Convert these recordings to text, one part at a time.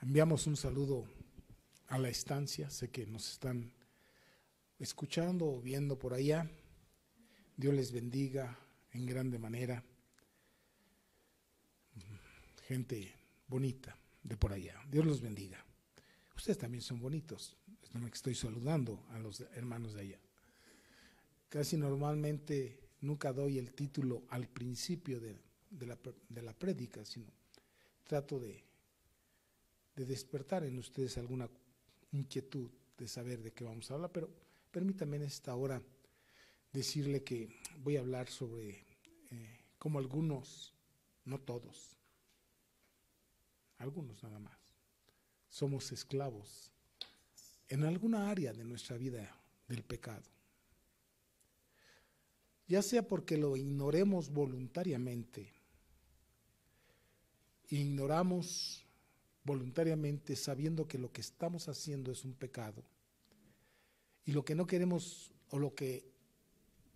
Enviamos un saludo a la estancia, sé que nos están escuchando o viendo por allá. Dios les bendiga en grande manera. Gente bonita de por allá, Dios los bendiga. Ustedes también son bonitos, es lo que estoy saludando a los hermanos de allá. Casi normalmente nunca doy el título al principio de la prédica, sino trato de despertar en ustedes alguna inquietud de saber de qué vamos a hablar, pero permítanme en esta hora decirle que voy a hablar sobre cómo algunos, no todos, algunos nada más, somos esclavos en alguna área de nuestra vida del pecado. Ya sea porque lo ignoremos voluntariamente, ignoramos voluntariamente sabiendo que lo que estamos haciendo es un pecado, y lo que no queremos o lo que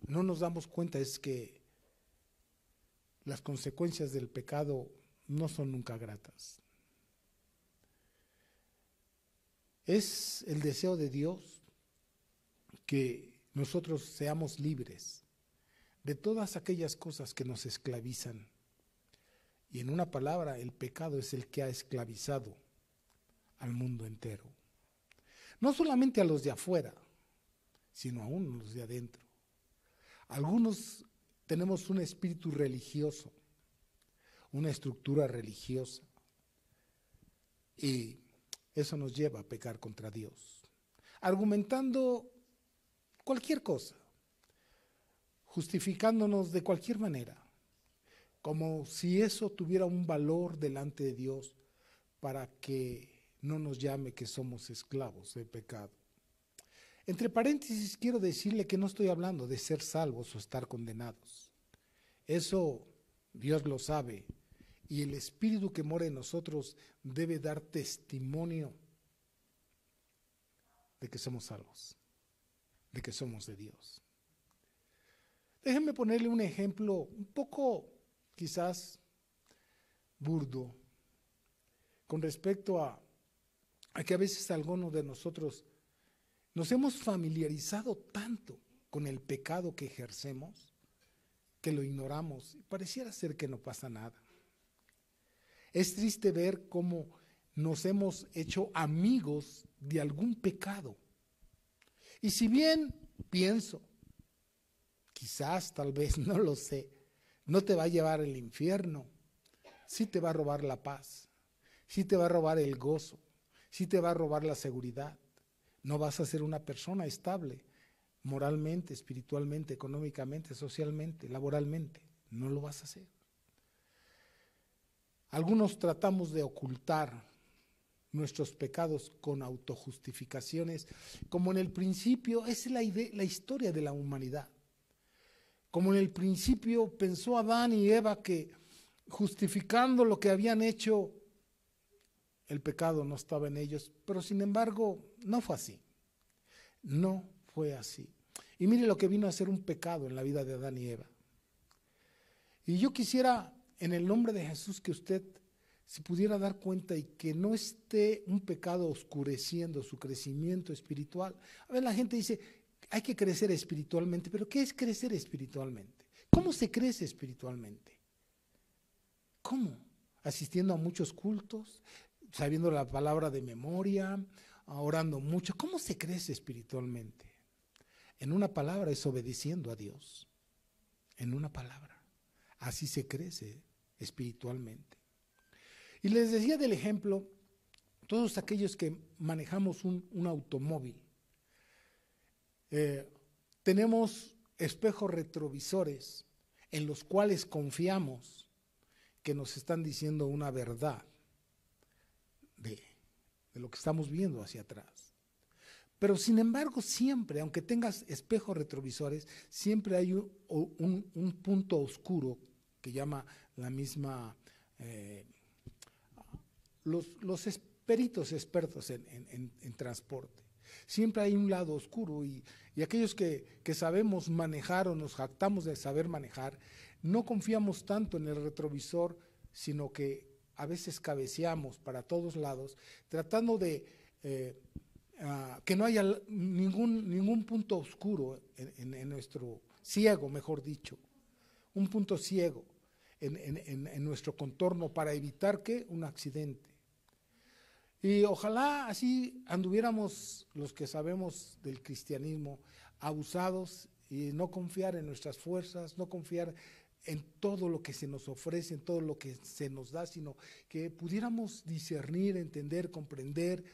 no nos damos cuenta es que las consecuencias del pecado no son nunca gratas. Es el deseo de Dios que nosotros seamos libres de todas aquellas cosas que nos esclavizan. Y en una palabra, el pecado es el que ha esclavizado al mundo entero. No solamente a los de afuera, sino aún a los de adentro. Algunos tenemos un espíritu religioso, una estructura religiosa, y eso nos lleva a pecar contra Dios, argumentando cualquier cosa, justificándonos de cualquier manera, como si eso tuviera un valor delante de Dios para que no nos llame que somos esclavos del pecado. Entre paréntesis, quiero decirle que no estoy hablando de ser salvos o estar condenados. Eso Dios lo sabe, y el Espíritu que mora en nosotros debe dar testimonio de que somos salvos, de que somos de Dios. Déjenme ponerle un ejemplo un poco quizás burdo con respecto a que a veces algunos de nosotros nos hemos familiarizado tanto con el pecado que ejercemos que lo ignoramos y pareciera ser que no pasa nada. Es triste ver cómo nos hemos hecho amigos de algún pecado. Y si bien pienso, quizás, tal vez, no lo sé, no te va a llevar al infierno, sí te va a robar la paz, sí te va a robar el gozo, sí te va a robar la seguridad. No vas a ser una persona estable moralmente, espiritualmente, económicamente, socialmente, laboralmente. No lo vas a hacer. Algunos tratamos de ocultar nuestros pecados con autojustificaciones, como en el principio es la historia de la humanidad. Como en el principio pensó Adán y Eva que justificando lo que habían hecho, el pecado no estaba en ellos, pero sin embargo no fue así. No fue así. Y mire lo que vino a ser un pecado en la vida de Adán y Eva. Y yo quisiera, en el nombre de Jesús, que usted se pudiera dar cuenta y que no esté un pecado oscureciendo su crecimiento espiritual. A ver, la gente dice, hay que crecer espiritualmente, pero ¿qué es crecer espiritualmente? ¿Cómo se crece espiritualmente? ¿Cómo? Asistiendo a muchos cultos, sabiendo la palabra de memoria, orando mucho. ¿Cómo se crece espiritualmente? En una palabra, es obedeciendo a Dios. En una palabra. Así se crece espiritualmente. Y les decía del ejemplo, todos aquellos que manejamos un automóvil, tenemos espejos retrovisores en los cuales confiamos que nos están diciendo una verdad de lo que estamos viendo hacia atrás. Pero sin embargo siempre, aunque tengas espejos retrovisores, siempre hay un punto oscuro que llama la misma, los peritos expertos en transporte. Siempre hay un lado oscuro y aquellos que sabemos manejar o nos jactamos de saber manejar, no confiamos tanto en el retrovisor, sino que a veces cabeceamos para todos lados, tratando de que no haya ningún punto oscuro en nuestro ciego, mejor dicho, un punto ciego en nuestro contorno para evitar que un accidente. Y ojalá así anduviéramos los que sabemos del cristianismo, abusados, y no confiar en nuestras fuerzas, no confiar en todo lo que se nos ofrece, en todo lo que se nos da, sino que pudiéramos discernir, entender, comprender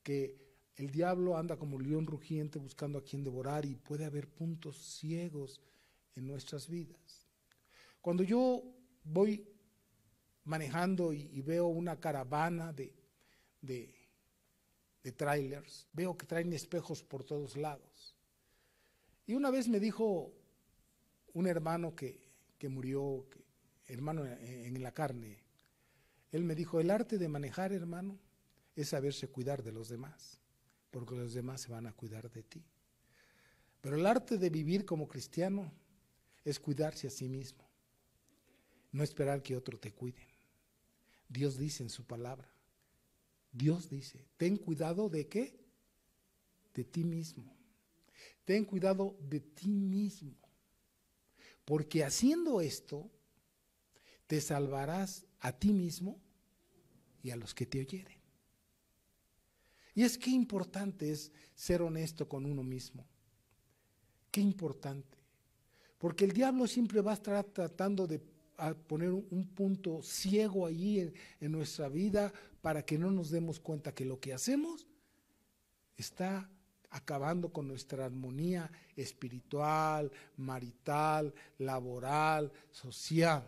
que el diablo anda como león rugiente buscando a quien devorar, y puede haber puntos ciegos en nuestras vidas. Cuando yo voy manejando y veo una caravana de trailers, veo que traen espejos por todos lados. Y una vez me dijo un hermano que murió, hermano en la carne, él me dijo: el arte de manejar, hermano, es saberse cuidar de los demás, porque los demás se van a cuidar de ti. Pero el arte de vivir como cristiano es cuidarse a sí mismo, no esperar que otro te cuiden. Dios dice en su palabra, Dios dice, ten cuidado de ¿qué? De ti mismo. Ten cuidado de ti mismo, porque haciendo esto te salvarás a ti mismo y a los que te oyeren. Y es que importante es ser honesto con uno mismo. Qué importante, porque el diablo siempre va a estar tratando de poner un punto ciego allí en nuestra vida para que no nos demos cuenta que lo que hacemos está acabando con nuestra armonía espiritual, marital, laboral, social,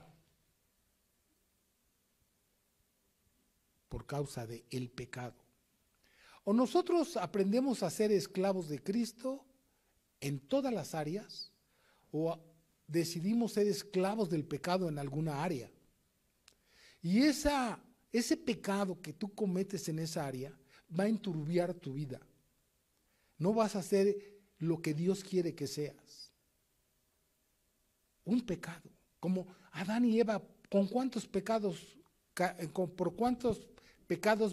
por causa del pecado. O nosotros aprendemos a ser esclavos de Cristo en todas las áreas, o decidimos ser esclavos del pecado en alguna área. Y ese pecado que tú cometes en esa área va a enturbiar tu vida. No vas a hacer lo que Dios quiere que seas. Un pecado, como Adán y Eva, ¿por cuántos pecados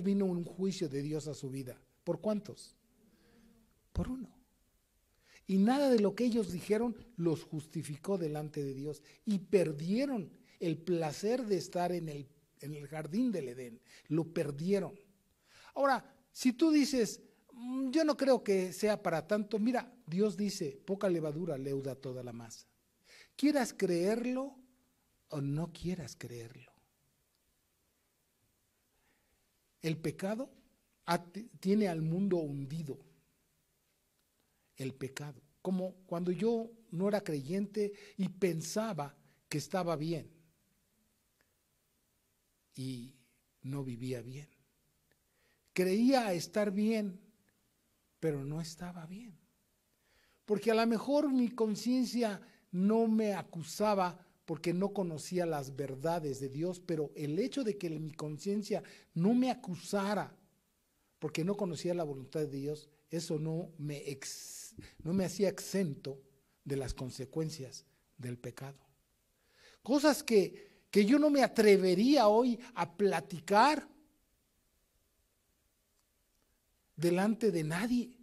vino un juicio de Dios a su vida? ¿Por cuántos? Por uno. Y nada de lo que ellos dijeron los justificó delante de Dios, y perdieron el placer de estar en el jardín del Edén. Lo perdieron. Ahora, si tú dices, yo no creo que sea para tanto, mira, Dios dice, poca levadura leuda toda la masa. Quieras creerlo o no quieras creerlo. El pecado tiene al mundo hundido. El pecado, como cuando yo no era creyente y pensaba que estaba bien y no vivía bien. Creía estar bien, pero no estaba bien, porque a lo mejor mi conciencia no me acusaba porque no conocía las verdades de Dios, pero el hecho de que mi conciencia no me acusara porque no conocía la voluntad de Dios, eso no me hacía exento de las consecuencias del pecado. Cosas que yo no me atrevería hoy a platicar delante de nadie,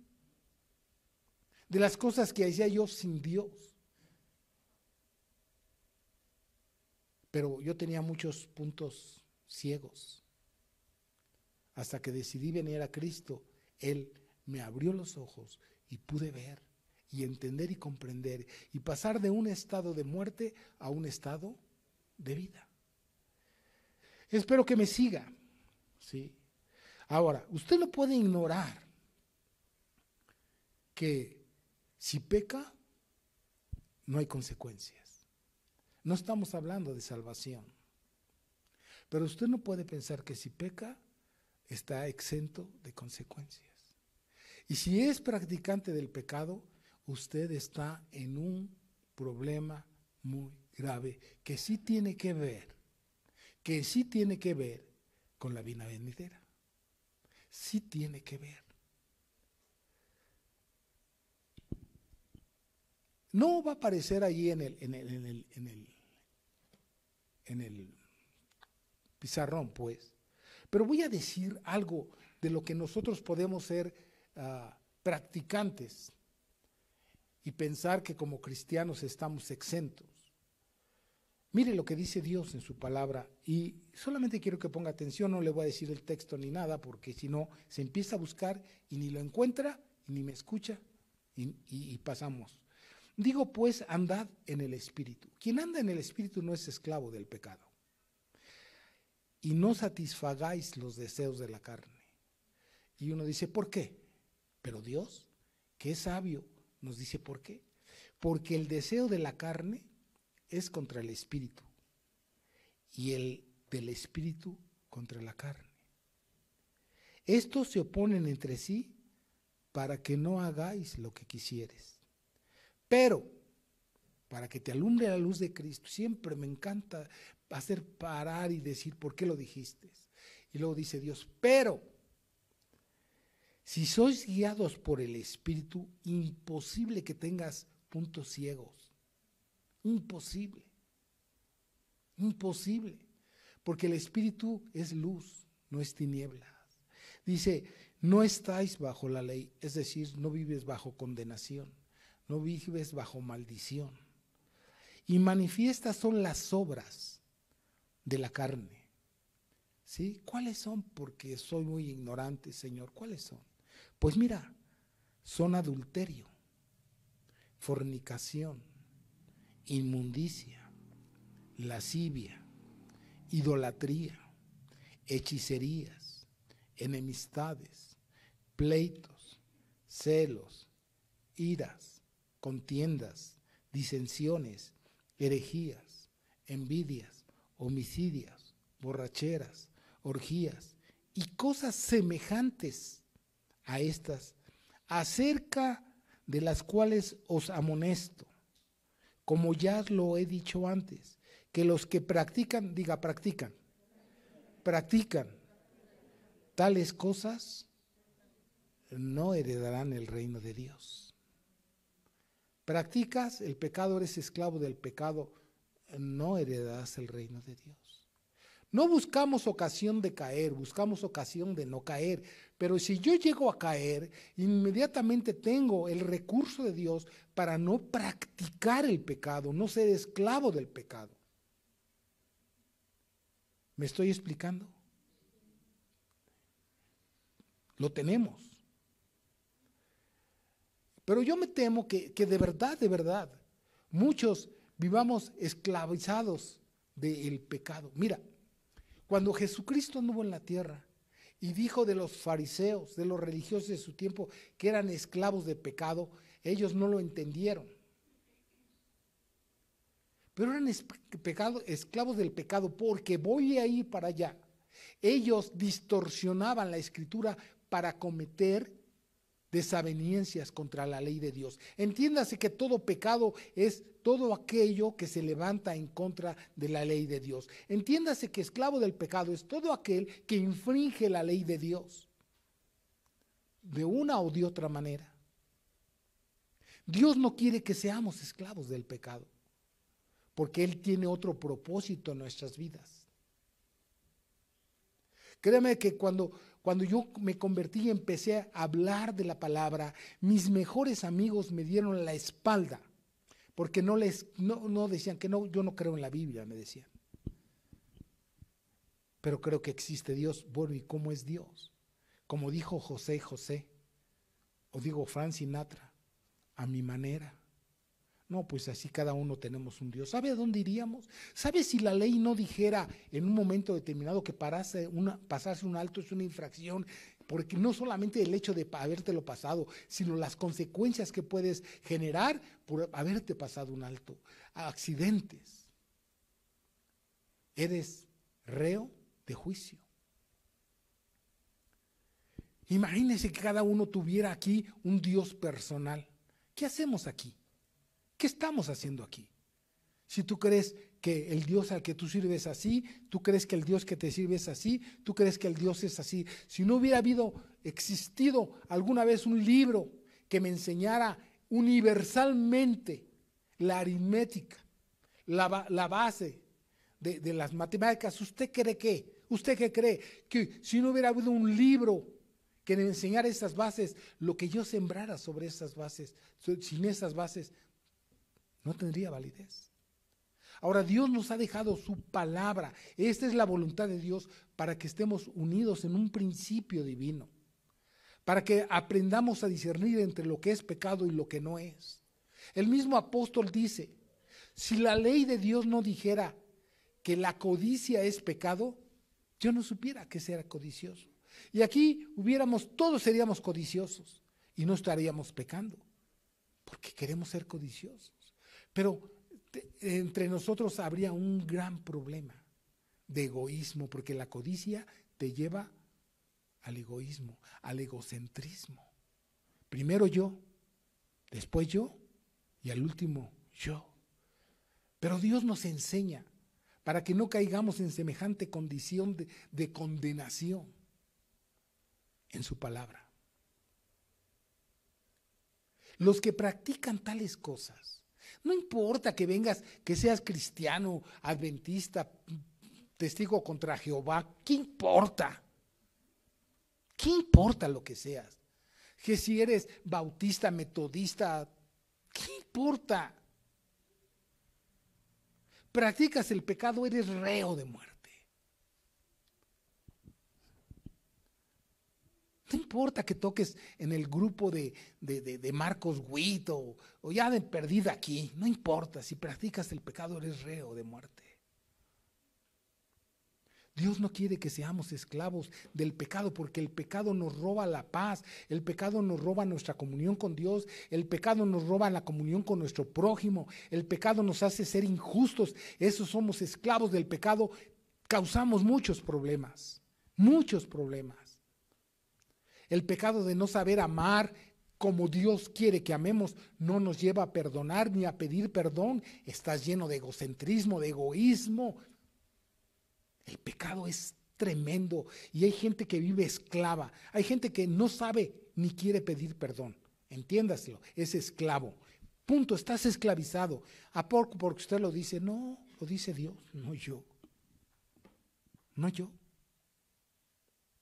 de las cosas que hacía yo sin Dios. Pero yo tenía muchos puntos ciegos. Hasta que decidí venir a Cristo, Él me abrió los ojos y pude ver y entender y comprender y pasar de un estado de muerte a un estado de vida. Espero que me siga, ¿sí? Ahora, usted no puede ignorar que si peca, no hay consecuencias. No estamos hablando de salvación. Pero usted no puede pensar que si peca, está exento de consecuencias. Y si es practicante del pecado, usted está en un problema muy grave que sí tiene que ver con la vida venidera. Sí tiene que ver. No va a aparecer allí en el pizarrón, pues. Pero voy a decir algo de lo que nosotros podemos ser practicantes y pensar que como cristianos estamos exentos. Mire lo que dice Dios en su palabra, y solamente quiero que ponga atención, no le voy a decir el texto ni nada, porque si no se empieza a buscar y ni lo encuentra y ni me escucha y pasamos. Digo pues, andad en el Espíritu. Quien anda en el Espíritu no es esclavo del pecado. Y no satisfagáis los deseos de la carne. Y uno dice, ¿por qué? Pero Dios, que es sabio, nos dice ¿por qué? Porque el deseo de la carne es contra el Espíritu y el del Espíritu contra la carne. Estos se oponen entre sí para que no hagáis lo que quisieres. Pero, para que te alumbre la luz de Cristo, siempre me encanta hacer parar y decir, ¿por qué lo dijiste? Y luego dice Dios, pero, si sois guiados por el Espíritu, imposible que tengas puntos ciegos. Imposible. Imposible. Porque el Espíritu es luz, no es tinieblas. Dice, no estáis bajo la ley, es decir, no vives bajo condenación, no vives bajo maldición. Y manifiestas son las obras de la carne. ¿Sí? ¿Cuáles son? Porque soy muy ignorante, Señor. ¿Cuáles son? Pues mira, son adulterio, fornicación, inmundicia, lascivia, idolatría, hechicerías, enemistades, pleitos, celos, iras, contiendas, disensiones, herejías, envidias, homicidios, borracheras, orgías y cosas semejantes a estas, acerca de las cuales os amonesto, como ya lo he dicho antes, que los que practican, practican tales cosas, no heredarán el reino de Dios. Practicas el pecado, eres esclavo del pecado, no heredarás el reino de Dios. No buscamos ocasión de caer, buscamos ocasión de no caer. Pero si yo llego a caer, inmediatamente tengo el recurso de Dios para no practicar el pecado, no ser esclavo del pecado. ¿Me estoy explicando? Lo tenemos. Pero yo me temo que de verdad, muchos vivamos esclavizados del pecado. Mira, cuando Jesucristo anduvo en la tierra y dijo de los fariseos, de los religiosos de su tiempo, que eran esclavos de pecado, ellos no lo entendieron. Pero eran esclavos del pecado porque voy a ir para allá. Ellos distorsionaban la escritura para cometer desavenencias contra la ley de Dios. Entiéndase que todo pecado es todo aquello que se levanta en contra de la ley de Dios. Entiéndase que esclavo del pecado es todo aquel que infringe la ley de Dios de una o de otra manera. Dios no quiere que seamos esclavos del pecado, porque Él tiene otro propósito en nuestras vidas. Créeme que cuando yo me convertí y empecé a hablar de la palabra, mis mejores amigos me dieron la espalda, porque no decían que no, yo no creo en la Biblia, me decían. Pero creo que existe Dios. Bueno, ¿y cómo es Dios? Como dijo José José, o digo Frank Sinatra, a mi manera. No, pues así cada uno tenemos un Dios. ¿Sabe a dónde iríamos? ¿Sabe si la ley no dijera en un momento determinado que pasarse un alto es una infracción? Porque no solamente el hecho de habértelo pasado, sino las consecuencias que puedes generar por haberte pasado un alto. Accidentes. Eres reo de juicio. Imagínense que cada uno tuviera aquí un Dios personal. ¿Qué hacemos aquí? ¿Qué estamos haciendo aquí? Si tú crees que el Dios al que tú sirves es así, tú crees que el Dios que te sirve es así, tú crees que el Dios es así. Si no hubiera existido alguna vez un libro que me enseñara universalmente la aritmética, la base de las matemáticas, ¿usted cree qué? ¿Usted qué cree? Que si no hubiera habido un libro que me enseñara esas bases, lo que yo sembrara sobre esas bases, sin esas bases, no tendría validez. Ahora, Dios nos ha dejado su palabra. Esta es la voluntad de Dios para que estemos unidos en un principio divino, para que aprendamos a discernir entre lo que es pecado y lo que no es. El mismo apóstol dice, si la ley de Dios no dijera que la codicia es pecado, yo no supiera que sea codicioso. Y aquí todos seríamos codiciosos y no estaríamos pecando, porque queremos ser codiciosos. Pero entre nosotros habría un gran problema de egoísmo, porque la codicia te lleva al egoísmo, al egocentrismo. Primero yo, después yo y al último yo. Pero Dios nos enseña para que no caigamos en semejante condición de condenación en su palabra. Los que practican tales cosas, no importa que vengas, que seas cristiano, adventista, testigo contra Jehová, ¿qué importa? ¿Qué importa lo que seas? Que si eres bautista, metodista, ¿qué importa? Practicas el pecado, eres reo de muerte. No importa que toques en el grupo de Marcos Witt o ya de perdida aquí, no importa, si practicas el pecado eres reo de muerte. Dios no quiere que seamos esclavos del pecado, porque el pecado nos roba la paz, el pecado nos roba nuestra comunión con Dios, el pecado nos roba la comunión con nuestro prójimo, el pecado nos hace ser injustos. Esos somos esclavos del pecado, causamos muchos problemas, muchos problemas. El pecado de no saber amar como Dios quiere que amemos no nos lleva a perdonar ni a pedir perdón. Estás lleno de egocentrismo, de egoísmo. El pecado es tremendo y hay gente que vive esclava. Hay gente que no sabe ni quiere pedir perdón. Entiéndaselo, es esclavo. Punto, estás esclavizado. ¿A poco porque usted lo dice? No, lo dice Dios, no yo. No yo.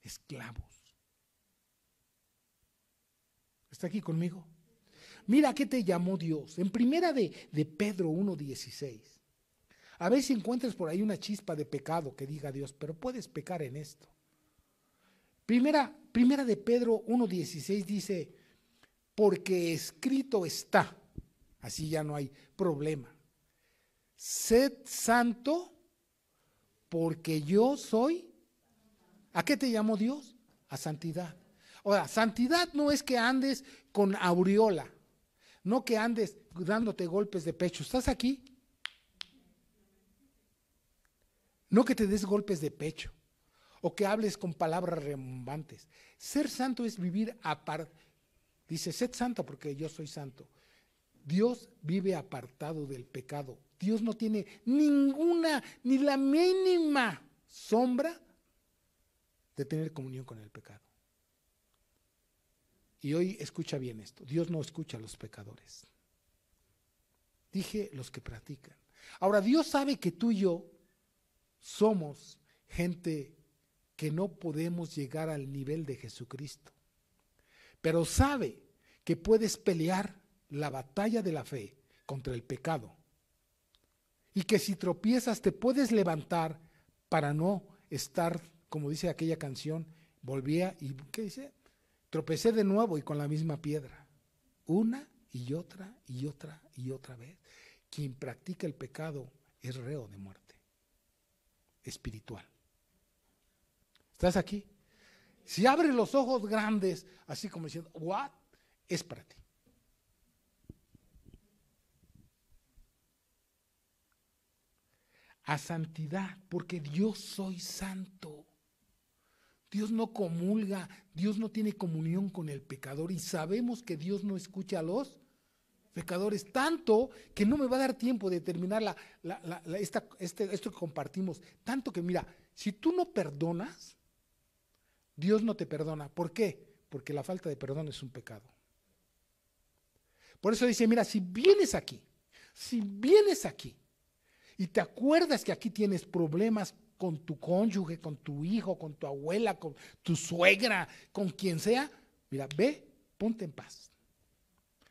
Esclavos. ¿Está aquí conmigo? Mira qué te llamó Dios. En primera de Pedro 1:16. A ver si encuentras por ahí una chispa de pecado que diga Dios, pero puedes pecar en esto. Primera de Pedro 1:16 dice, porque escrito está, así ya no hay problema. Sed santo porque yo soy. ¿A qué te llamó Dios? A santidad. Ahora, santidad no es que andes con aureola, no que andes dándote golpes de pecho. ¿Estás aquí? No que te des golpes de pecho o que hables con palabras rebombantes. Ser santo es vivir aparte. Dice, sed santo porque yo soy santo. Dios vive apartado del pecado. Dios no tiene ninguna, ni la mínima sombra de tener comunión con el pecado. Y hoy escucha bien esto, Dios no escucha a los pecadores. Dije los que practican. Ahora, Dios sabe que tú y yo somos gente que no podemos llegar al nivel de Jesucristo, pero sabe que puedes pelear la batalla de la fe contra el pecado y que si tropiezas te puedes levantar para no estar, como dice aquella canción, volvía y ¿qué dice? Tropecé de nuevo y con la misma piedra, una y otra y otra y otra vez. Quien practica el pecado es reo de muerte espiritual. ¿Estás aquí? Si abres los ojos grandes, así como diciendo, what, es para ti. A santidad, porque Dios soy santo. Dios no comulga, Dios no tiene comunión con el pecador y sabemos que Dios no escucha a los pecadores, tanto que no me va a dar tiempo de terminar esto que compartimos, tanto que mira, si tú no perdonas, Dios no te perdona. ¿Por qué? Porque la falta de perdón es un pecado. Por eso dice, mira, si vienes aquí y te acuerdas que aquí tienes problemas con tu cónyuge, con tu hijo, con tu abuela, con tu suegra, con quien sea, mira, ve, ponte en paz.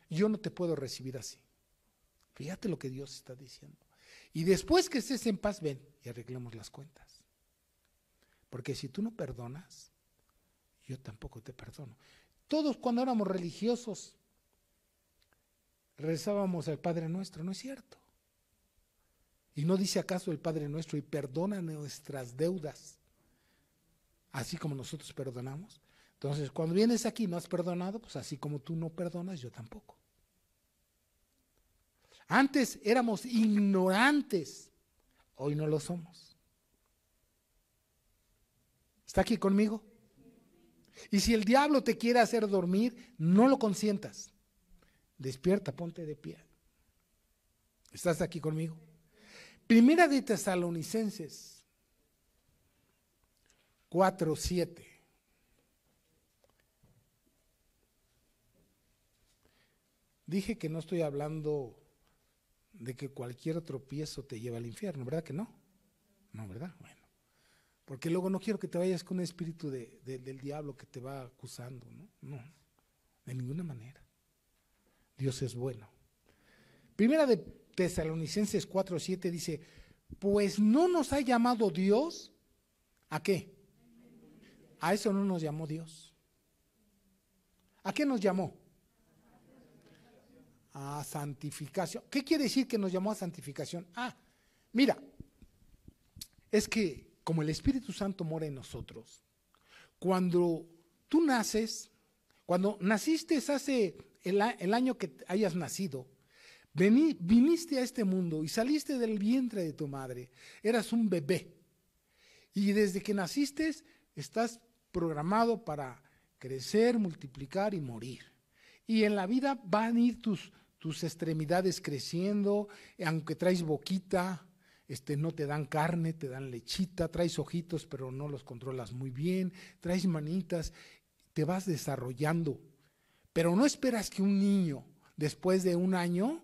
Yo no te puedo recibir así. Fíjate lo que Dios está diciendo. Y después que estés en paz, ven y arreglemos las cuentas. Porque si tú no perdonas, yo tampoco te perdono. Todos cuando éramos religiosos rezábamos al Padre Nuestro, ¿no es cierto? ¿Y no dice acaso el Padre Nuestro y perdona nuestras deudas, así como nosotros perdonamos? Entonces, cuando vienes aquí y no has perdonado, pues así como tú no perdonas, yo tampoco. Antes éramos ignorantes, hoy no lo somos. ¿Está aquí conmigo? Y si el diablo te quiere hacer dormir, no lo consientas. Despierta, ponte de pie. ¿Estás aquí conmigo? Primera de Tesalonicenses 4:7. Dije que no estoy hablando de que cualquier tropiezo te lleva al infierno, ¿verdad que no? No, ¿verdad? Bueno. Porque luego no quiero que te vayas con un espíritu del diablo que te va acusando, ¿no? No, de ninguna manera. Dios es bueno. Primera de Tesalonicenses 4:7 dice, pues no nos ha llamado Dios, ¿a qué? A eso no nos llamó Dios. ¿A qué nos llamó? A santificación. ¿Qué quiere decir que nos llamó a santificación? Mira, es que como el Espíritu Santo mora en nosotros, cuando tú naces, cuando naciste hace el año que hayas nacido, viniste a este mundo y saliste del vientre de tu madre, eras un bebé. Y desde que naciste estás programado para crecer, multiplicar y morir. Y en la vida van a ir tus extremidades creciendo, aunque traes boquita, no te dan carne, te dan lechita, traes ojitos pero no los controlas muy bien, traes manitas, te vas desarrollando. Pero no esperas que un niño, después de un año,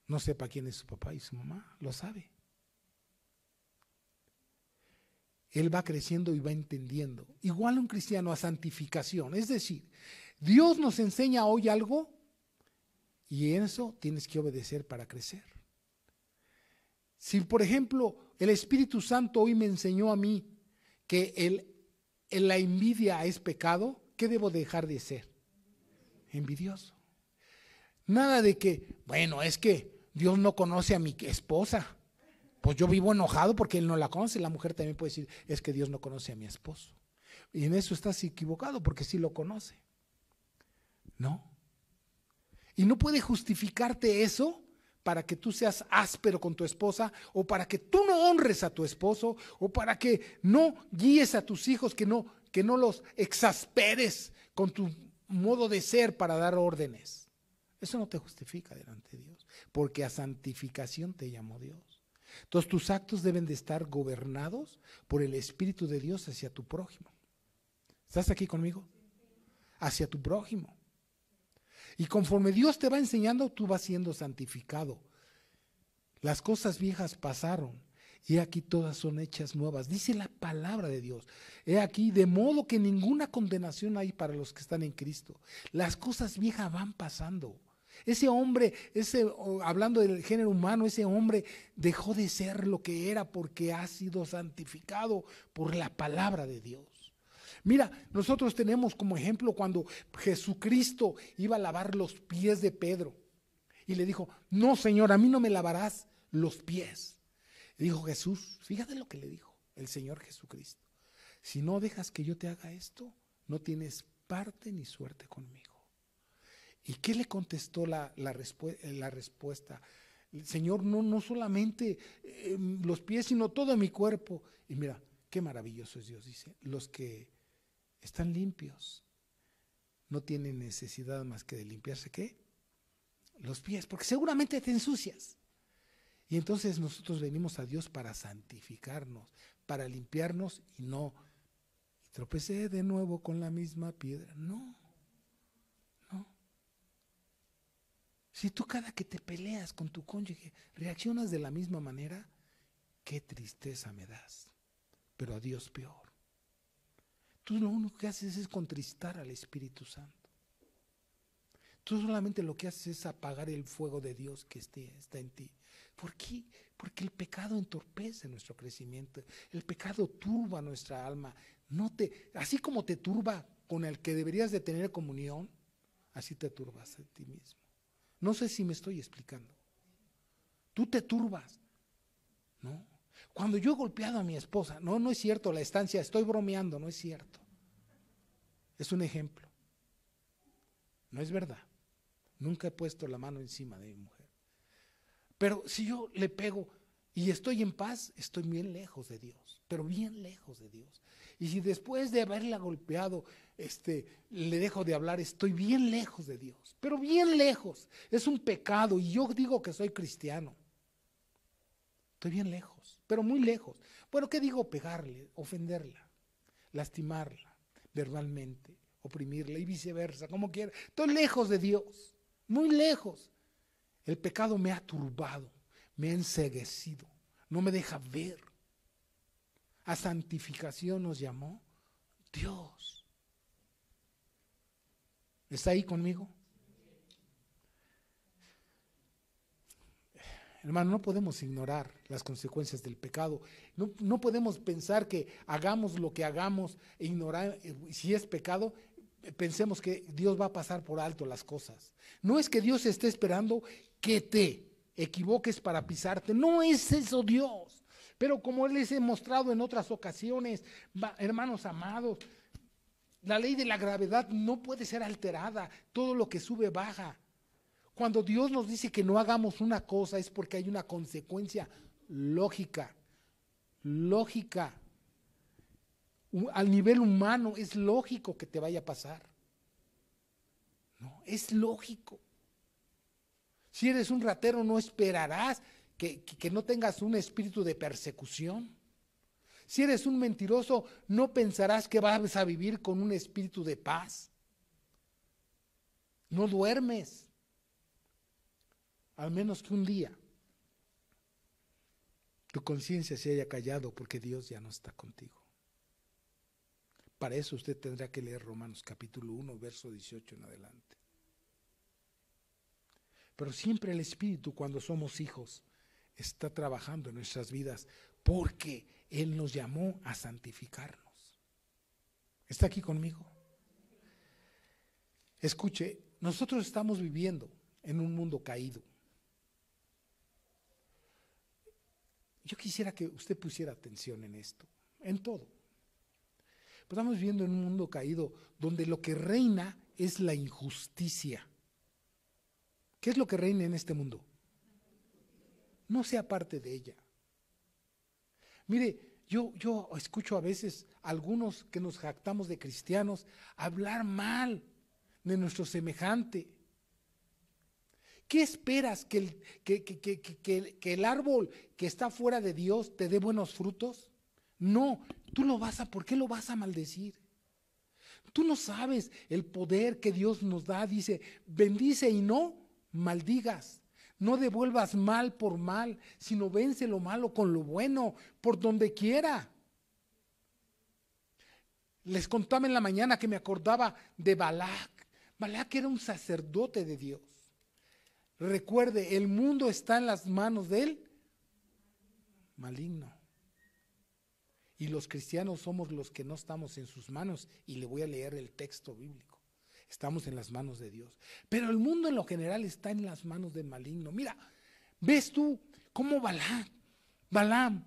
no sepa quién es su papá y su mamá, lo sabe. Él va creciendo y va entendiendo. Igual un cristiano a santificación, es decir, Dios nos enseña hoy algo y en eso tienes que obedecer para crecer. Si, por ejemplo, el Espíritu Santo hoy me enseñó a mí que la envidia es pecado, ¿qué debo dejar de ser? Envidioso. Nada de que, bueno, es que Dios no conoce a mi esposa. Pues yo vivo enojado porque Él no la conoce. La mujer también puede decir, es que Dios no conoce a mi esposo. Y en eso estás equivocado porque sí lo conoce. ¿No? Y no puede justificarte eso para que tú seas áspero con tu esposa, o para que tú no honres a tu esposo, o para que no guíes a tus hijos, que no los exasperes con tu modo de ser para dar órdenes. Eso no te justifica delante de Dios, porque a santificación te llamó Dios. Entonces tus actos deben de estar gobernados por el Espíritu de Dios hacia tu prójimo. ¿Estás aquí conmigo? Hacia tu prójimo. Y conforme Dios te va enseñando, tú vas siendo santificado. Las cosas viejas pasaron, y aquí todas son hechas nuevas. Dice la palabra de Dios. He aquí, de modo que ninguna condenación hay para los que están en Cristo. Las cosas viejas van pasando. Ese hombre, hablando del género humano, ese hombre dejó de ser lo que era porque ha sido santificado por la palabra de Dios. Mira, nosotros tenemos como ejemplo cuando Jesucristo iba a lavar los pies de Pedro y le dijo, no, Señor, a mí no me lavarás los pies. Y dijo Jesús, fíjate lo que le dijo el Señor Jesucristo, si no dejas que yo te haga esto, no tienes parte ni suerte conmigo. ¿Y qué le contestó la respuesta? Señor, no solamente los pies, sino todo mi cuerpo. Y mira, qué maravilloso es Dios, dice, los que están limpios no tienen necesidad más que de limpiarse, ¿qué? Los pies, porque seguramente te ensucias. Y entonces nosotros venimos a Dios para santificarnos, para limpiarnos y no tropecé de nuevo con la misma piedra. No. Si tú cada que te peleas con tu cónyuge reaccionas de la misma manera, qué tristeza me das, pero a Dios peor. Tú lo único que haces es contristar al Espíritu Santo. Tú solamente lo que haces es apagar el fuego de Dios que está en ti. ¿Por qué? Porque el pecado entorpece nuestro crecimiento. El pecado turba nuestra alma. Así como te turba con el que deberías de tener comunión, así te turbas a ti mismo. No sé si me estoy explicando. Tú te turbas, ¿no? Cuando yo he golpeado a mi esposa, no es cierto, la estancia, estoy bromeando, no es cierto. Es un ejemplo. No es verdad. Nunca he puesto la mano encima de mi mujer. Pero si yo le pego y estoy en paz, estoy bien lejos de Dios, pero bien lejos de Dios. Y si después de haberla golpeado, le dejo de hablar, estoy bien lejos de Dios, pero bien lejos. Es un pecado y yo digo que soy cristiano. Estoy bien lejos, pero muy lejos. Bueno, ¿qué digo? Pegarle, ofenderla, lastimarla verbalmente, oprimirla y viceversa, como quiera. Estoy lejos de Dios, muy lejos. El pecado me ha turbado, me ha enceguecido, no me deja ver. A santificación nos llamó Dios. ¿Está ahí conmigo? Hermano, no podemos ignorar las consecuencias del pecado. No podemos pensar que hagamos lo que hagamos e ignorar, si es pecado, pensemos que Dios va a pasar por alto las cosas. No es que Dios esté esperando que te equivoques para pisarte. No es eso Dios. Pero como les he mostrado en otras ocasiones, hermanos amados, la ley de la gravedad no puede ser alterada. Todo lo que sube baja. Cuando Dios nos dice que no hagamos una cosa es porque hay una consecuencia lógica. Lógica. Al nivel humano es lógico que te vaya a pasar. No, es lógico. Si eres un ratero no esperarás que no tengas un espíritu de persecución. Si eres un mentiroso no pensarás que vas a vivir con un espíritu de paz. No duermes. Al menos que un día tu conciencia se haya callado porque Dios ya no está contigo. Para eso usted tendrá que leer Romanos capítulo 1, verso 18 en adelante. Pero siempre el Espíritu, cuando somos hijos, está trabajando en nuestras vidas porque Él nos llamó a santificarnos. ¿Está aquí conmigo? Escuche, nosotros estamos viviendo en un mundo caído. Yo quisiera que usted pusiera atención en esto, en todo. Estamos viviendo en un mundo caído donde lo que reina es la injusticia. ¿Qué es lo que reina en este mundo? No sea parte de ella. Mire, yo escucho a veces a algunos que nos jactamos de cristianos hablar mal de nuestro semejante. ¿Qué esperas? ¿Que el árbol que está fuera de Dios te dé buenos frutos? No, ¿por qué lo vas a maldecir? Tú no sabes el poder que Dios nos da. Dice, bendice y no maldigas. No devuelvas mal por mal, sino vence lo malo con lo bueno, por donde quiera. Les contaba en la mañana que me acordaba de Balac. Balac era un sacerdote de Dios. Recuerde, el mundo está en las manos del maligno. Y los cristianos somos los que no estamos en sus manos. Y le voy a leer el texto bíblico. Estamos en las manos de Dios. Pero el mundo en lo general está en las manos del maligno. Mira, ¿ves tú cómo Balaam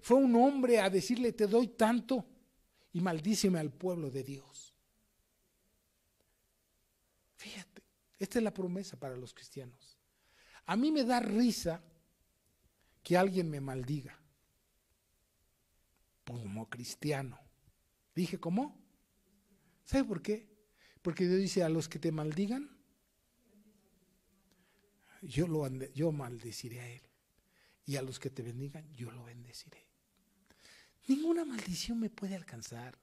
fue un hombre a decirle te doy tanto y maldíceme al pueblo de Dios? Fíjate, esta es la promesa para los cristianos. A mí me da risa que alguien me maldiga como cristiano. Dije, ¿cómo? ¿Sabe por qué? Porque Dios dice, a los que te maldigan, yo maldeciré a él. Y a los que te bendigan, yo lo bendeciré. Ninguna maldición me puede alcanzar.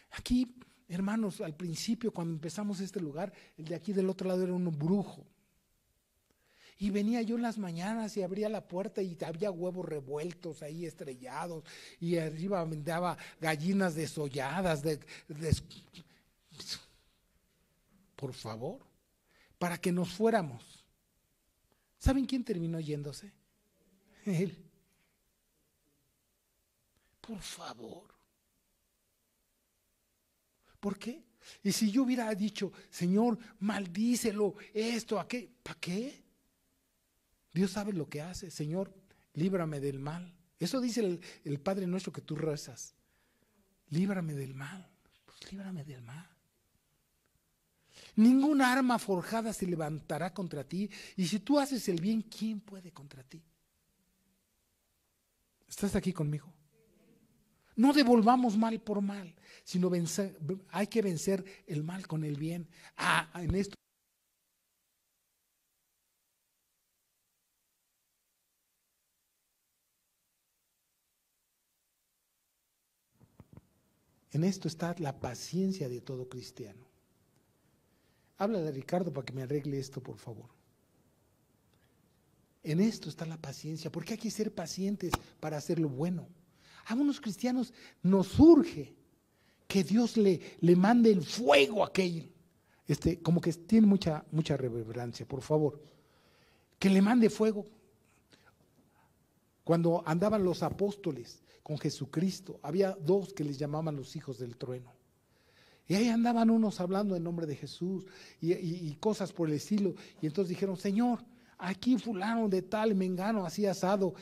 Aquí Hermanos, al principio cuando empezamos este lugar, el de aquí del otro lado era un brujo. Y venía yo en las mañanas y abría la puerta y había huevos revueltos ahí estrellados y arriba vendaba gallinas desolladas. Por favor, para que nos fuéramos. ¿Saben quién terminó yéndose? Él. Por favor. ¿Por qué? Y si yo hubiera dicho, Señor, maldícelo, esto, aquello, ¿para qué? Dios sabe lo que hace. Señor, líbrame del mal. Eso dice el Padre nuestro que tú rezas. Líbrame del mal. Pues líbrame del mal. Ninguna arma forjada se levantará contra ti. Y si tú haces el bien, ¿quién puede contra ti? ¿Estás aquí conmigo? No devolvamos mal por mal, sino hay que vencer el mal con el bien. En esto. En esto está la paciencia de todo cristiano. Háblale a Ricardo para que me arregle esto, por favor. En esto está la paciencia, porque hay que ser pacientes para hacer lo bueno. A unos cristianos nos urge que Dios le mande el fuego a aquel. Como que tiene mucha reverencia, por favor. Que le mande fuego. Cuando andaban los apóstoles con Jesucristo, había dos que les llamaban los hijos del trueno. Y ahí andaban unos hablando en nombre de Jesús y cosas por el estilo. Y entonces dijeron, Señor, aquí fulano de tal, mengano, así asado,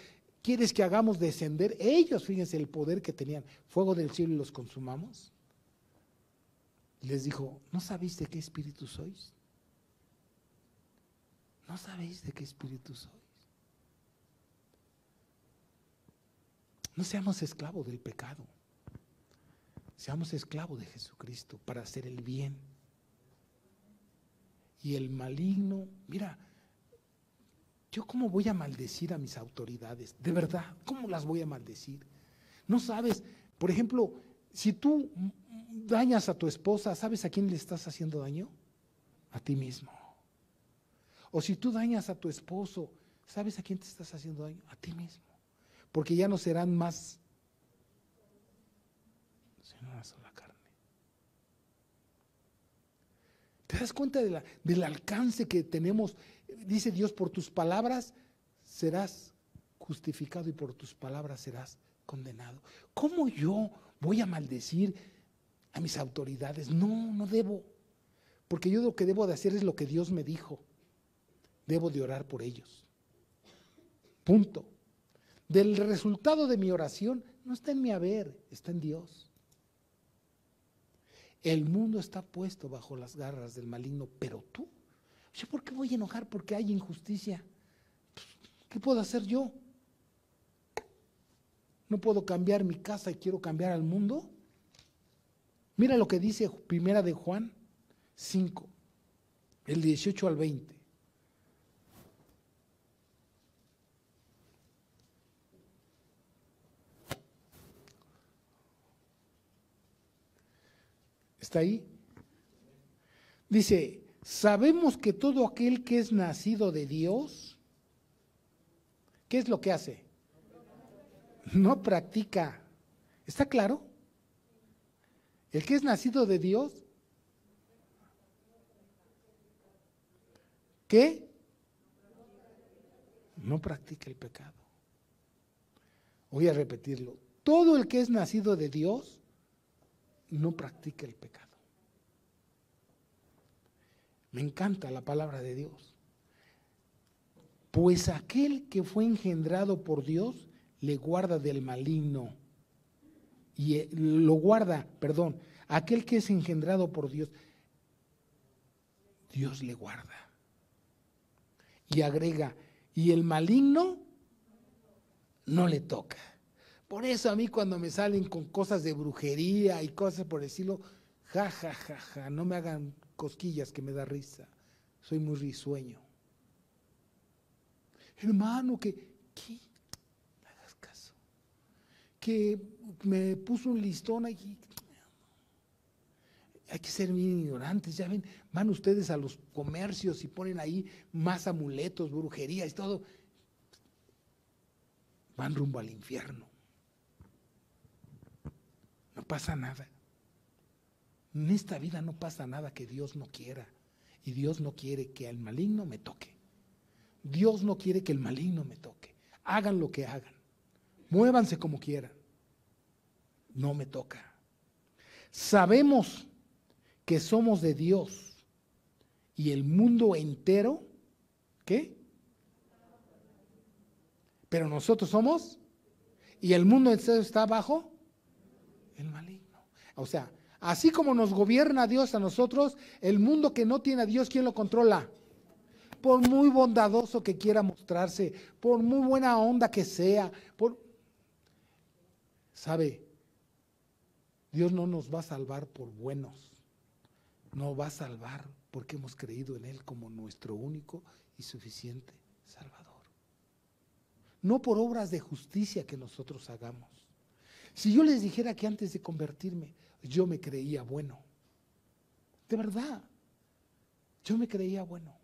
¿quieres que hagamos descender? Ellos, fíjense el poder que tenían, fuego del cielo y los consumamos. Y les dijo, ¿no sabéis de qué espíritu sois? ¿No sabéis de qué espíritu sois? No seamos esclavos del pecado. Seamos esclavos de Jesucristo para hacer el bien. Y el maligno, mira, ¿yo cómo voy a maldecir a mis autoridades? De verdad, ¿cómo las voy a maldecir? No sabes, por ejemplo, si tú dañas a tu esposa, ¿sabes a quién le estás haciendo daño? A ti mismo. O si tú dañas a tu esposo, ¿sabes a quién te estás haciendo daño? A ti mismo. Porque ya no serán más, sino una sola carne. ¿Te das cuenta del alcance que tenemos? Dice Dios, por tus palabras serás justificado y por tus palabras serás condenado. ¿Cómo yo voy a maldecir a mis autoridades? No debo. Porque yo lo que debo de hacer es lo que Dios me dijo. Debo de orar por ellos. Punto. Del resultado de mi oración no está en mi haber, está en Dios. El mundo está puesto bajo las garras del maligno, pero tú, ¿yo por qué voy a enojar? Porque hay injusticia. ¿Qué puedo hacer yo? ¿No puedo cambiar mi casa y quiero cambiar al mundo? Mira lo que dice Primera de Juan 5, el 18 al 20. ¿Está ahí? Dice, sabemos que todo aquel que es nacido de Dios, ¿qué es lo que hace? No practica. ¿Está claro? El que es nacido de Dios, ¿qué? No practica el pecado. Voy a repetirlo. Todo el que es nacido de Dios no practica el pecado. Me encanta la palabra de Dios. Pues aquel que fue engendrado por Dios le guarda del maligno. Y lo guarda, perdón, aquel que es engendrado por Dios, Dios le guarda. Y agrega, y el maligno no le toca. Por eso a mí cuando me salen con cosas de brujería y cosas por decirlo, ja, no me hagan cosquillas que me da risa. Soy muy risueño. Hermano, ¿qué? No hagas caso. Que me puso un listón aquí. que ser bien ignorantes. Ya ven, van ustedes a los comercios y ponen ahí más amuletos, brujerías y todo. Van rumbo al infierno. No pasa nada. En esta vida no pasa nada que Dios no quiera. Y Dios no quiere que el maligno me toque. Dios no quiere que el maligno me toque. Hagan lo que hagan. Muévanse como quieran. No me toca. Sabemos que somos de Dios y el mundo entero, ¿qué? Pero nosotros somos, y el mundo entero está bajo el maligno. O sea, así como nos gobierna Dios a nosotros, el mundo que no tiene a Dios, ¿quién lo controla? Por muy bondadoso que quiera mostrarse, por muy buena onda que sea, ¿sabe? Dios no nos va a salvar por buenos, nos va a salvar porque hemos creído en Él como nuestro único y suficiente Salvador. No por obras de justicia que nosotros hagamos. Si yo les dijera que antes de convertirme yo me creía bueno, de verdad, yo me creía bueno.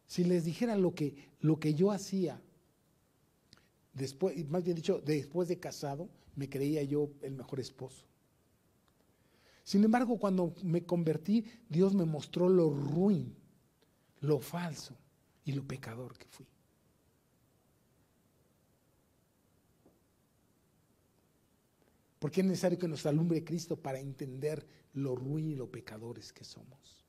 Si les dijera lo que yo hacía, después, más bien dicho, después de casado, me creía yo el mejor esposo. Sin embargo, cuando me convertí, Dios me mostró lo ruin, lo falso y lo pecador que fui. Porque es necesario que nos alumbre Cristo para entender lo ruin y lo pecadores que somos.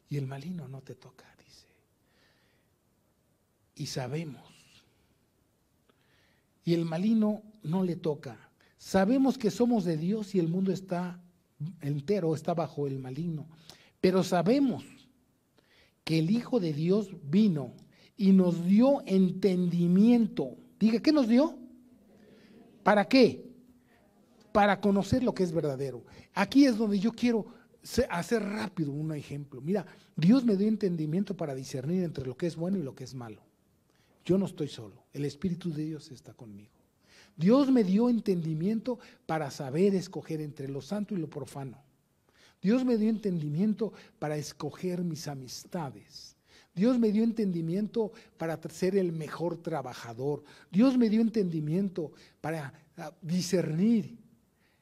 Y el maligno no te toca, dice. Y sabemos. Y el maligno no le toca. Sabemos que somos de Dios y el mundo está entero, está bajo el maligno. Pero sabemos que el Hijo de Dios vino y nos dio entendimiento. Diga, ¿qué nos dio? ¿Para qué? Para conocer lo que es verdadero. Aquí es donde yo quiero hacer rápido un ejemplo. Mira, Dios me dio entendimiento para discernir entre lo que es bueno y lo que es malo. Yo no estoy solo, el Espíritu de Dios está conmigo. Dios me dio entendimiento para saber escoger entre lo santo y lo profano. Dios me dio entendimiento para escoger mis amistades. Dios me dio entendimiento para ser el mejor trabajador. Dios me dio entendimiento para discernir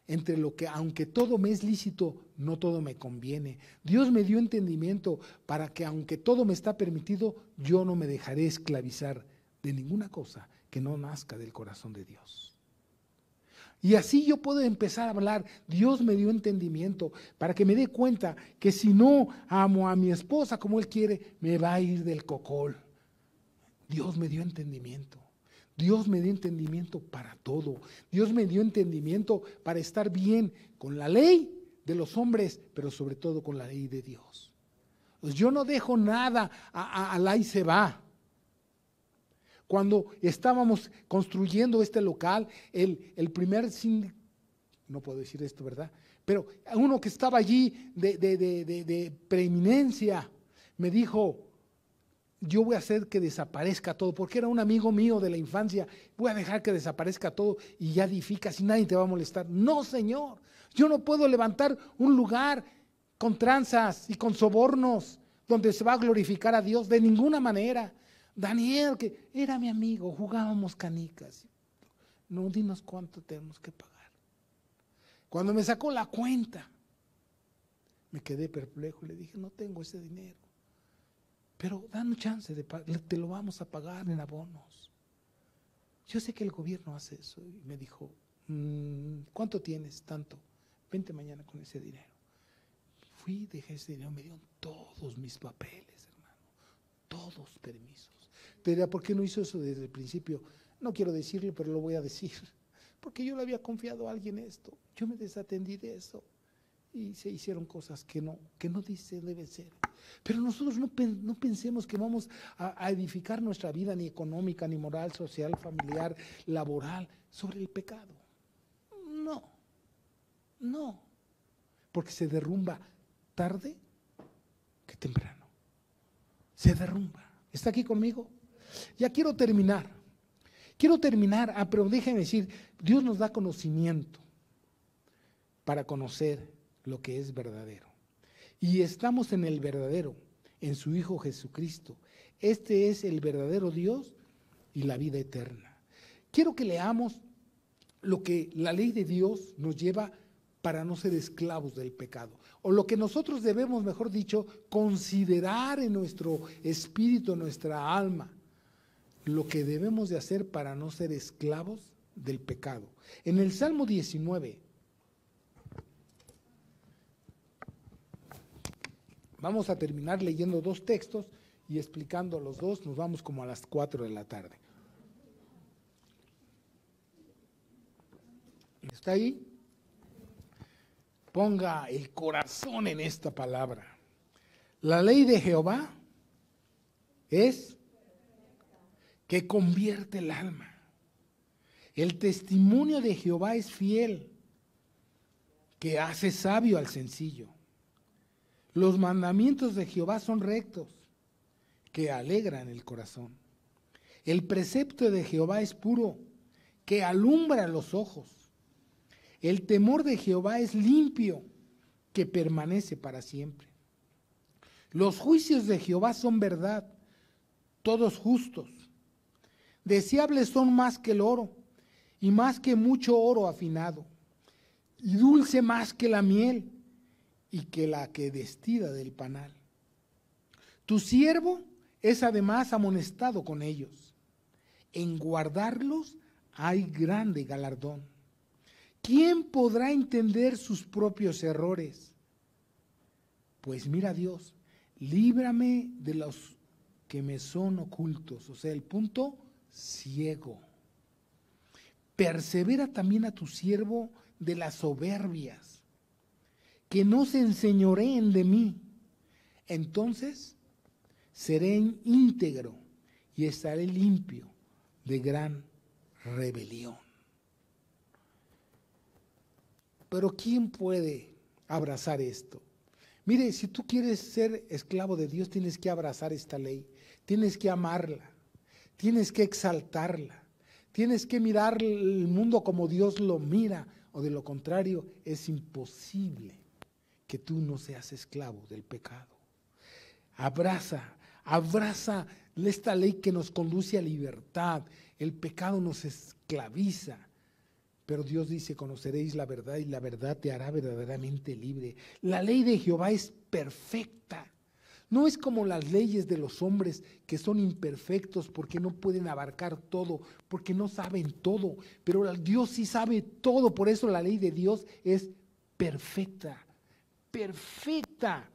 entre lo que, aunque todo me es lícito, no todo me conviene. Dios me dio entendimiento para que, aunque todo me está permitido, yo no me dejaré esclavizar de ninguna cosa que no nazca del corazón de Dios. Y así yo puedo empezar a hablar. Dios me dio entendimiento para que me dé cuenta que si no amo a mi esposa como Él quiere, me va a ir del cocol. Dios me dio entendimiento. Dios me dio entendimiento para todo. Dios me dio entendimiento para estar bien con la ley de los hombres, pero sobre todo con la ley de Dios. Pues yo no dejo nada a la y se va. Cuando estábamos construyendo este local, el primer síndico, no puedo decir esto, ¿verdad? Pero uno que estaba allí de preeminencia me dijo, yo voy a hacer que desaparezca todo, porque era un amigo mío de la infancia, voy a dejar que desaparezca todo y ya edificas y nadie te va a molestar. No, Señor, yo no puedo levantar un lugar con tranzas y con sobornos donde se va a glorificar a Dios de ninguna manera. Daniel, que era mi amigo, jugábamos canicas. No, dinos cuánto tenemos que pagar. Cuando me sacó la cuenta, me quedé perplejo y le dije, no tengo ese dinero. Pero danos chance, te lo vamos a pagar en abonos. Yo sé que el gobierno hace eso. Y me dijo, ¿cuánto tienes? Tanto. Vente mañana con ese dinero. Fui, dejé ese dinero, me dieron todos mis papeles, hermano. Todos permisos. Te dirá, ¿por qué no hizo eso desde el principio? No quiero decirlo, pero lo voy a decir. Porque yo le había confiado a alguien esto. Yo me desatendí de eso. Y se hicieron cosas que no deben ser. Pero nosotros no pensemos que vamos a edificar nuestra vida ni económica, ni moral, social, familiar, laboral, sobre el pecado. No. Porque se derrumba tarde que temprano. Se derrumba. ¿Está aquí conmigo? Ya quiero terminar. Quiero terminar, pero déjenme decir, Dios nos da conocimiento para conocer lo que es verdadero. Y estamos en el verdadero, en su Hijo Jesucristo. Este es el verdadero Dios y la vida eterna. Quiero que leamos lo que la ley de Dios nos lleva para no ser esclavos del pecado, o lo que nosotros debemos, mejor dicho, considerar en nuestro espíritu, en nuestra alma, lo que debemos de hacer para no ser esclavos del pecado. En el Salmo 19, vamos a terminar leyendo 2 textos y explicando los 2, nos vamos como a las 4 de la tarde. ¿Está ahí? Ponga el corazón en esta palabra. La ley de Jehová es que convierte el alma. El testimonio de Jehová es fiel, que hace sabio al sencillo. Los mandamientos de Jehová son rectos, que alegran el corazón. El precepto de Jehová es puro, que alumbra los ojos. El temor de Jehová es limpio, que permanece para siempre. Los juicios de Jehová son verdad, todos justos. Deseables son más que el oro, y más que mucho oro afinado, y dulce más que la miel, y que la que destila del panal. Tu siervo es además amonestado con ellos. En guardarlos hay grande galardón. ¿Quién podrá entender sus propios errores? Pues mira, Dios, líbrame de los que me son ocultos. O sea, el punto ciego. Persevera también a tu siervo de las soberbias, que no se enseñoreen de mí. Entonces seré íntegro y estaré limpio de gran rebelión. Pero ¿quién puede abrazar esto? Mire, si tú quieres ser esclavo de Dios, tienes que abrazar esta ley, tienes que amarla, tienes que exaltarla, tienes que mirar el mundo como Dios lo mira, o de lo contrario, es imposible que tú no seas esclavo del pecado. Abraza esta ley que nos conduce a libertad. El pecado nos esclaviza. Pero Dios dice, conoceréis la verdad y la verdad te hará verdaderamente libre. La ley de Jehová es perfecta. No es como las leyes de los hombres que son imperfectos porque no pueden abarcar todo, porque no saben todo. Pero Dios sí sabe todo, por eso la ley de Dios es perfecta. Perfecta.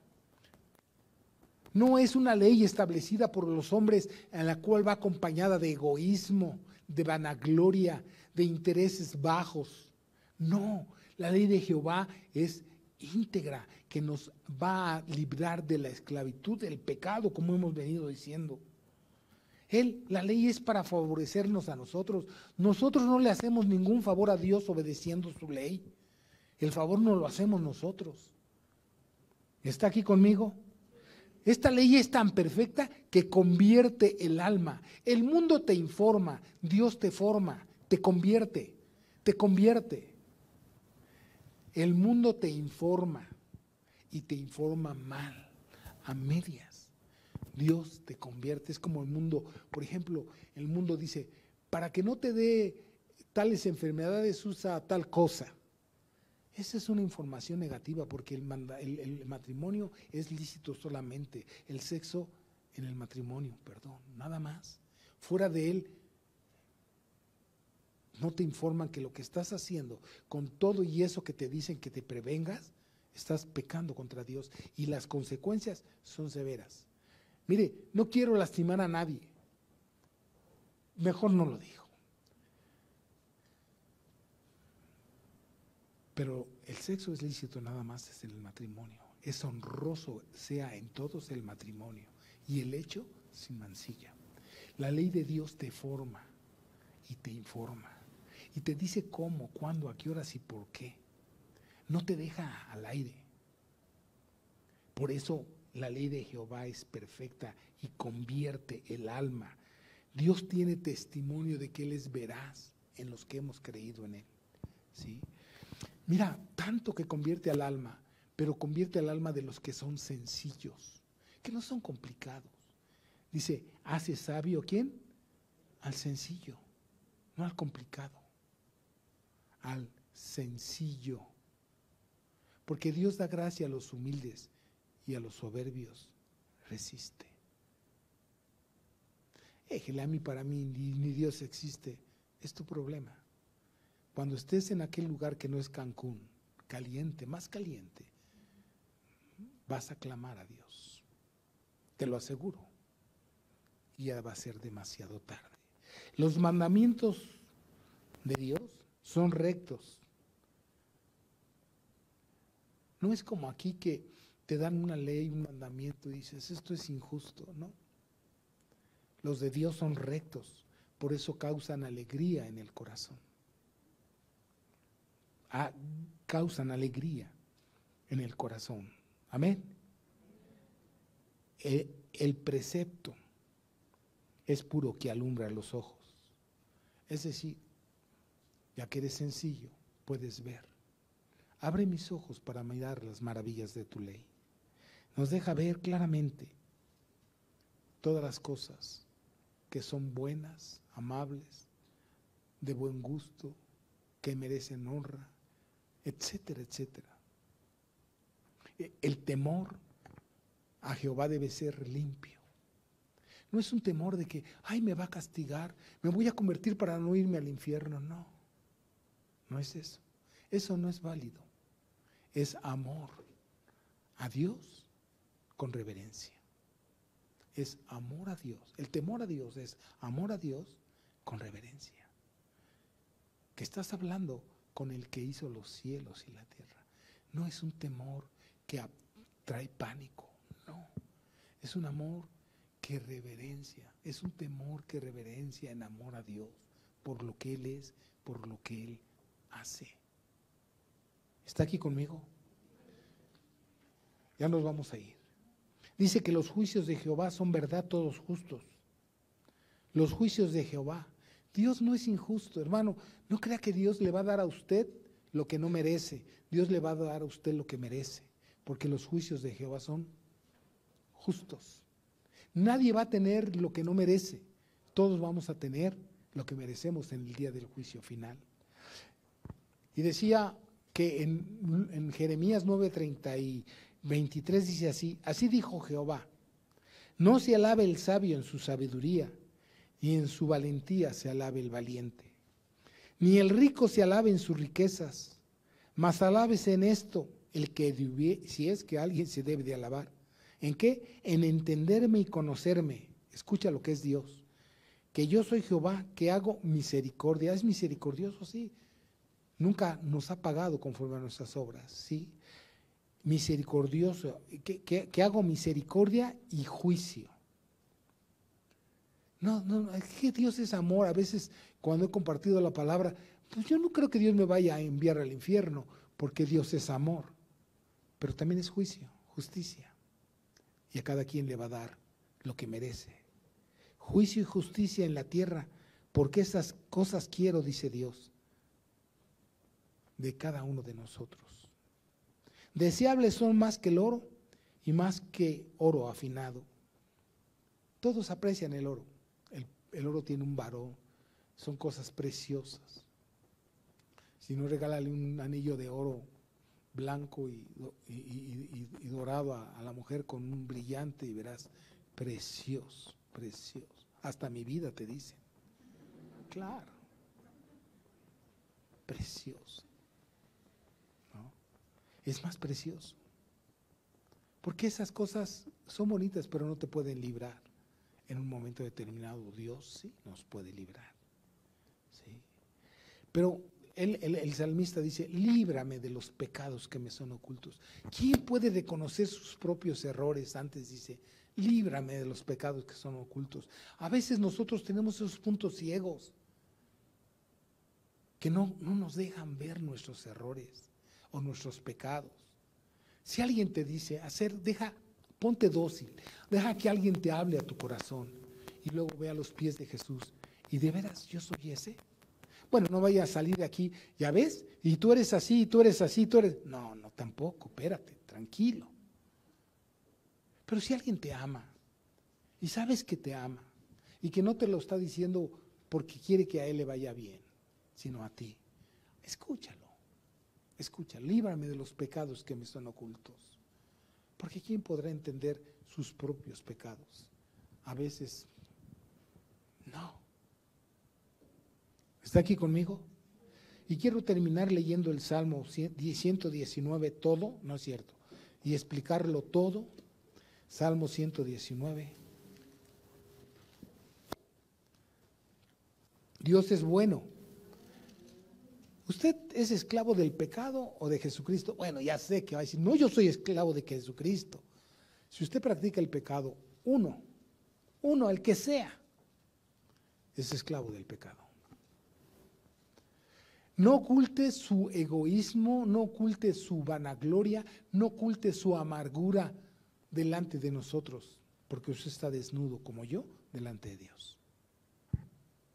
No es una ley establecida por los hombres en la cual va acompañada de egoísmo, de vanagloria, de intereses bajos. No, la ley de Jehová es íntegra, que nos va a librar de la esclavitud del pecado, como hemos venido diciendo. La ley es para favorecernos a nosotros. Nosotros no le hacemos ningún favor a Dios obedeciendo su ley. El favor no lo hacemos nosotros. ¿Está aquí conmigo? Esta ley es tan perfecta que convierte el alma. El mundo te informa, Dios te forma, te convierte, te convierte. El mundo te informa y te informa mal, a medias. Dios te convierte, es como el mundo, por ejemplo, el mundo dice, para que no te dé tales enfermedades usa tal cosa. Esa es una información negativa porque el matrimonio es lícito solamente, el sexo en el matrimonio, perdón, nada más. Fuera de él, no te informan que lo que estás haciendo con todo y eso que te dicen que te prevengas, estás pecando contra Dios y las consecuencias son severas. Mire, no quiero lastimar a nadie, mejor no lo digo. Pero el sexo es lícito nada más es en el matrimonio. Es honroso, sea en todos el matrimonio. Y el hecho sin mancilla. La ley de Dios te forma y te informa. Y te dice cómo, cuándo, a qué horas y por qué. No te deja al aire. Por eso la ley de Jehová es perfecta y convierte el alma. Dios tiene testimonio de que Él es veraz en los que hemos creído en Él. ¿Sí? Mira, tanto que convierte al alma, pero convierte al alma de los que son sencillos, que no son complicados. Dice, hace sabio, ¿quién? Al sencillo, no al complicado, al sencillo. Porque Dios da gracia a los humildes y a los soberbios resiste. A mí, para mí, ni Dios existe, es tu problema. Cuando estés en aquel lugar que no es Cancún, caliente, más caliente, vas a clamar a Dios, te lo aseguro, y ya va a ser demasiado tarde. Los mandamientos de Dios son rectos. No es como aquí que te dan una ley, un mandamiento y dices, esto es injusto, ¿no? Los de Dios son rectos, por eso causan alegría en el corazón. Causan alegría en el corazón. Amén. El precepto es puro que alumbra los ojos. Es decir, ya que eres sencillo, puedes ver. Abre mis ojos para mirar las maravillas de tu ley. Nos deja ver claramente todas las cosas que son buenas, amables, de buen gusto, que merecen honra, etcétera, etcétera. El temor a Jehová debe ser limpio. No es un temor de que, ay, me va a castigar, me voy a convertir para no irme al infierno. No, no es eso. Eso no es válido. Es amor a Dios con reverencia. Es amor a Dios. El temor a Dios es amor a Dios con reverencia. Que estás hablando con el que hizo los cielos y la tierra. No es un temor que trae pánico, no. Es un amor que reverencia, es un temor que reverencia en amor a Dios, por lo que Él es, por lo que Él hace. ¿Está aquí conmigo? Ya nos vamos a ir. Dice que los juicios de Jehová son verdad, todos justos. Los juicios de Jehová. Dios no es injusto, hermano. No crea que Dios le va a dar a usted lo que no merece. Dios le va a dar a usted lo que merece, porque los juicios de Jehová son justos. Nadie va a tener lo que no merece. Todos vamos a tener lo que merecemos en el día del juicio final. Y decía que en Jeremías 9:30 y 23 dice así: así dijo Jehová, no se alabe el sabio en su sabiduría, y en su valentía se alabe el valiente. Ni el rico se alabe en sus riquezas, mas alábese en esto el que, si es que alguien se debe de alabar. ¿En qué? En entenderme y conocerme. Escucha lo que es Dios. Que yo soy Jehová, que hago misericordia. ¿Es misericordioso? Sí. Nunca nos ha pagado conforme a nuestras obras, ¿sí? Misericordioso, que hago misericordia y juicio. No, es que Dios es amor. A veces cuando he compartido la palabra, pues yo no creo que Dios me vaya a enviar al infierno, porque Dios es amor. Pero también es juicio, justicia. Y a cada quien le va a dar lo que merece. Juicio y justicia en la tierra, porque esas cosas quiero, dice Dios, de cada uno de nosotros. Deseables son más que el oro y más que oro afinado. Todos aprecian el oro. El oro tiene un valor, son cosas preciosas. Si no, regálale un anillo de oro blanco y dorado a la mujer con un brillante y verás, precioso, precioso. Hasta mi vida te dice. Claro, precioso. ¿No? Es más precioso. Porque esas cosas son bonitas, pero no te pueden librar. En un momento determinado Dios sí nos puede librar. ¿Sí? Pero el salmista dice, líbrame de los pecados que me son ocultos. ¿Quién puede reconocer sus propios errores? Antes dice, líbrame de los pecados que son ocultos. A veces nosotros tenemos esos puntos ciegos que no nos dejan ver nuestros errores o nuestros pecados. Si alguien te dice, ponte dócil, deja que alguien te hable a tu corazón y luego ve a los pies de Jesús. ¿Y de veras yo soy ese? Bueno, no vaya a salir de aquí, ¿ya ves? Y tú eres así, tú eres así, tú eres... No, no, tampoco, espérate, tranquilo. Pero si alguien te ama, y sabes que te ama, y que no te lo está diciendo porque quiere que a él le vaya bien, sino a ti, escúchalo, líbrame de los pecados que me son ocultos. Porque ¿quién podrá entender sus propios pecados? A veces, no. ¿Está aquí conmigo? Y quiero terminar leyendo el Salmo 119 todo, no es cierto, y explicarlo todo. Salmo 119. Dios es bueno. ¿Usted es esclavo del pecado o de Jesucristo? Bueno, ya sé que va a decir, no, yo soy esclavo de Jesucristo. Si usted practica el pecado, uno, el que sea, es esclavo del pecado. No oculte su egoísmo, no oculte su vanagloria, no oculte su amargura delante de nosotros, porque usted está desnudo como yo delante de Dios.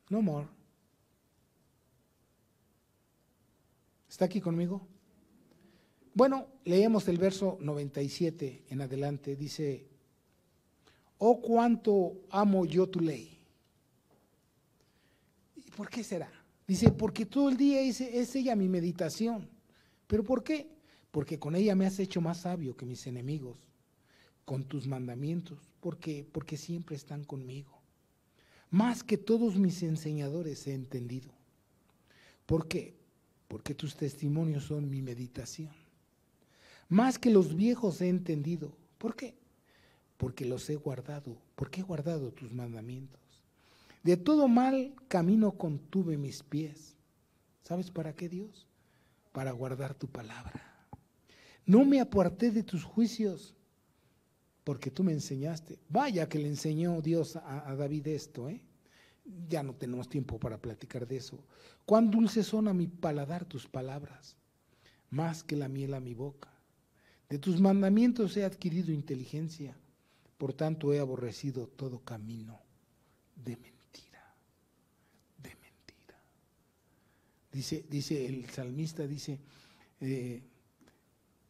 No more. ¿Está aquí conmigo? Bueno, leemos el verso 97 en adelante. Dice, oh, cuánto amo yo tu ley. ¿Y por qué será? Dice, porque todo el día es ella mi meditación. ¿Pero por qué? Porque con ella me has hecho más sabio que mis enemigos, con tus mandamientos, porque siempre están conmigo. Más que todos mis enseñadores he entendido. ¿Por qué? Porque tus testimonios son mi meditación. Más que los viejos he entendido. ¿Por qué? Porque los he guardado, porque he guardado tus mandamientos. De todo mal camino contuve mis pies. ¿Sabes para qué, Dios? Para guardar tu palabra. No me aparté de tus juicios, porque tú me enseñaste. Vaya que le enseñó Dios a David esto, ¿eh? Ya no tenemos tiempo para platicar de eso. Cuán dulces son a mi paladar tus palabras, más que la miel a mi boca. De tus mandamientos he adquirido inteligencia, por tanto he aborrecido todo camino de mentira. Dice el salmista, dice,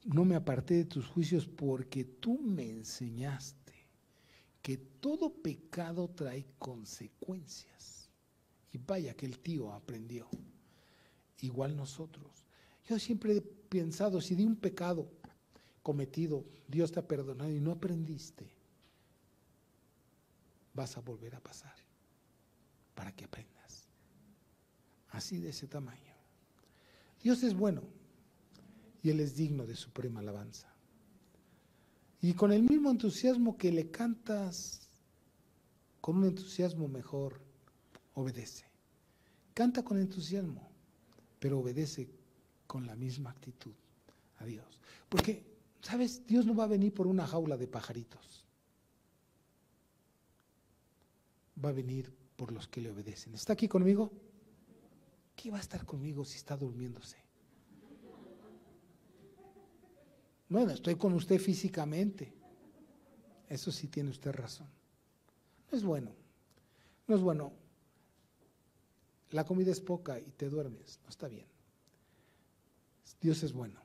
no me aparté de tus juicios porque tú me enseñaste que todo pecado trae consecuencias. Y vaya que el tío aprendió, igual nosotros. Yo siempre he pensado, si de un pecado cometido Dios te ha perdonado y no aprendiste, vas a volver a pasar para que aprendas. Así de ese tamaño. Dios es bueno y Él es digno de suprema alabanza. Y con el mismo entusiasmo que le cantas, con un entusiasmo mejor, obedece. Canta con entusiasmo, pero obedece con la misma actitud a Dios. Porque, ¿sabes? Dios no va a venir por una jaula de pajaritos. Va a venir por los que le obedecen. ¿Está aquí conmigo? ¿Qué va a estar conmigo si está durmiéndose? Bueno, estoy con usted físicamente. Eso sí tiene usted razón. No es bueno. No es bueno. La comida es poca y te duermes. No está bien. Dios es bueno.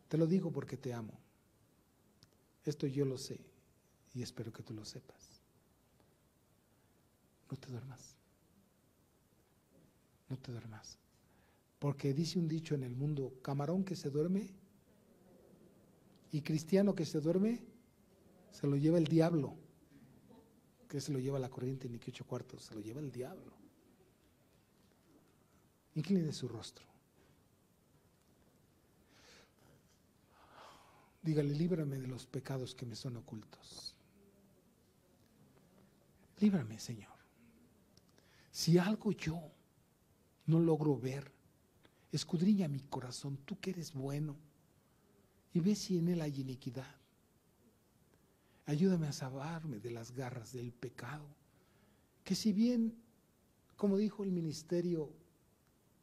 Te lo digo porque te amo. Esto yo lo sé y espero que tú lo sepas. No te duermas. No te duermas. Porque dice un dicho en el mundo, camarón que se duerme y cristiano que se duerme, se lo lleva el diablo. Que se lo lleva la corriente ni que 8 cuartos, se lo lleva el diablo. Incline su rostro. Dígale, líbrame de los pecados que me son ocultos. Líbrame, Señor. Si algo yo no logro ver, escudriña mi corazón, tú que eres bueno, y ve si en él hay iniquidad. Ayúdame a salvarme de las garras del pecado, que si bien, como dijo el ministerio,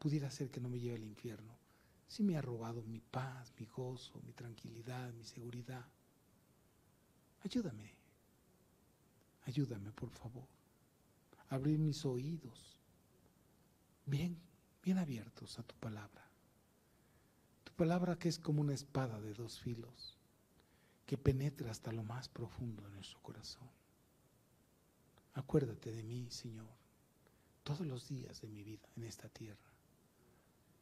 pudiera ser que no me lleve al infierno, sí me ha robado mi paz, mi gozo, mi tranquilidad, mi seguridad. Ayúdame, por favor. abrir mis oídos bien abiertos a tu palabra. Tu palabra que es como una espada de dos filos, que penetra hasta lo más profundo de nuestro corazón. Acuérdate de mí, Señor, todos los días de mi vida en esta tierra,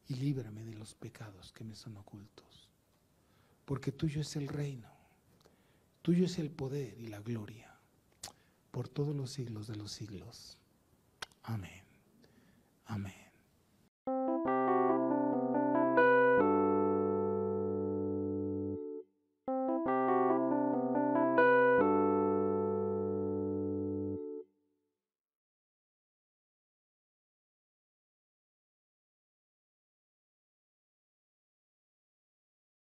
y líbrame de los pecados que me son ocultos, porque tuyo es el reino, tuyo es el poder y la gloria, por todos los siglos de los siglos. Amén. Amén.